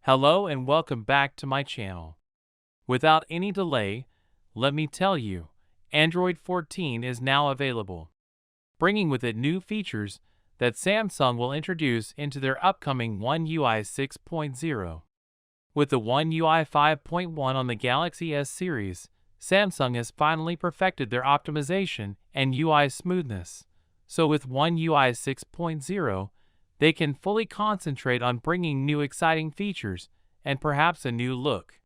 Hello and welcome back to my channel. Without any delay, let me tell you, Android 14 is now available, bringing with it new features that Samsung will introduce into their upcoming One UI 6.0. With the One UI 5.1 on the Galaxy S series, Samsung has finally perfected their optimization and UI smoothness. So with One UI 6.0, they can fully concentrate on bringing new exciting features and perhaps a new look.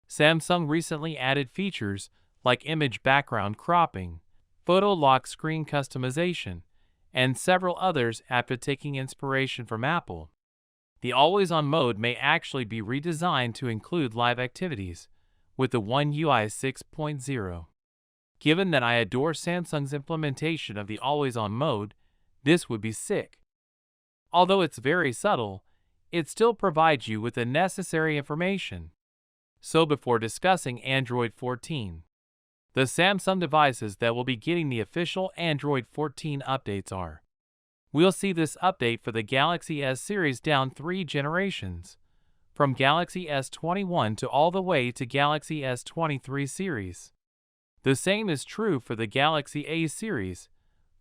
Samsung recently added features like image background cropping, photo lock screen customization, and several others after taking inspiration from Apple. The always-on mode may actually be redesigned to include live activities with the One UI 6.0. Given that I adore Samsung's implementation of the always-on mode, this would be sick. Although it's very subtle, it still provides you with the necessary information. So before discussing Android 14, the Samsung devices that will be getting the official Android 14 updates are. We'll see this update for the Galaxy S series down 3 generations, from Galaxy S21 to all the way to Galaxy S23 series. The same is true for the Galaxy A series,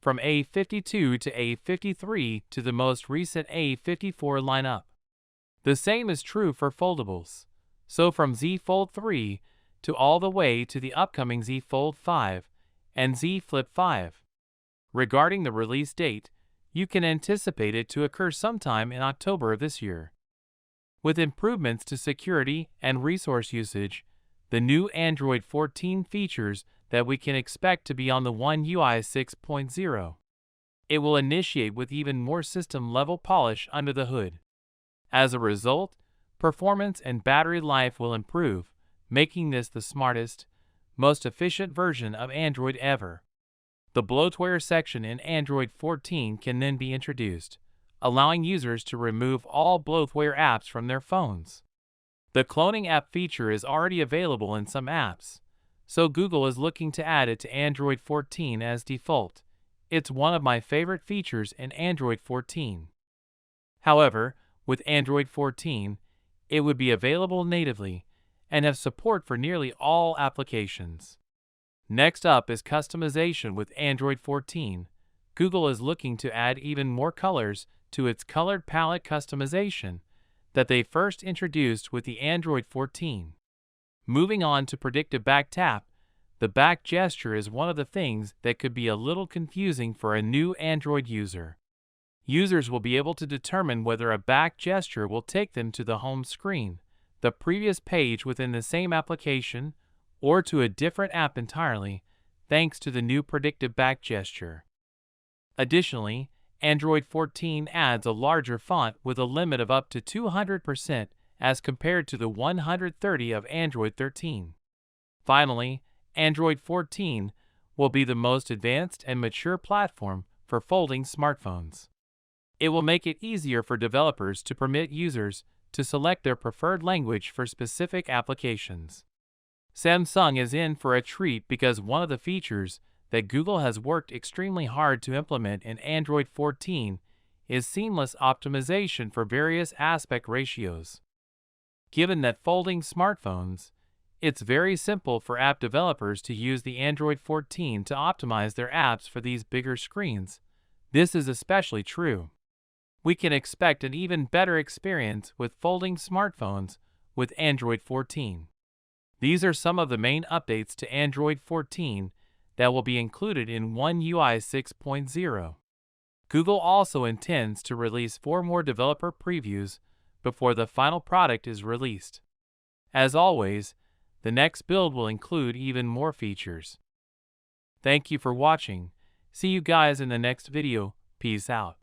from A52 to A53 to the most recent A54 lineup. The same is true for foldables, so from Z Fold 3 to all the way to the upcoming Z Fold 5 and Z Flip 5. Regarding the release date, you can anticipate it to occur sometime in October of this year. With improvements to security and resource usage, the new Android 14 features that we can expect to be on the One UI 6.0. It will initiate with even more system-level polish under the hood. As a result, performance and battery life will improve, making this the smartest, most efficient version of Android ever. The bloatware section in Android 14 can then be introduced, allowing users to remove all bloatware apps from their phones. The cloning app feature is already available in some apps, so Google is looking to add it to Android 14 as default. It's one of my favorite features in Android 14. However, with Android 14, it would be available natively and have support for nearly all applications. Next up is customization with Android 14. Google is looking to add even more colors to its colored palette customization that they first introduced with the Android 14. Moving on to predictive back tap, the back gesture is one of the things that could be a little confusing for a new Android user. Users will be able to determine whether a back gesture will take them to the home screen, the previous page within the same application, or to a different app entirely, thanks to the new predictive back gesture. Additionally, Android 14 adds a larger font with a limit of up to 200% as compared to the 130 of Android 13. Finally, Android 14 will be the most advanced and mature platform for folding smartphones. It will make it easier for developers to permit users to select their preferred language for specific applications. Samsung is in for a treat because one of the features that Google has worked extremely hard to implement in Android 14 is seamless optimization for various aspect ratios. Given that folding smartphones, it's very simple for app developers to use the Android 14 to optimize their apps for these bigger screens. This is especially true. We can expect an even better experience with folding smartphones with Android 14. These are some of the main updates to Android 14 that will be included in One UI 6.0. Google also intends to release 4 more developer previews before the final product is released. As always, the next build will include even more features. Thank you for watching. See you guys in the next video. Peace out.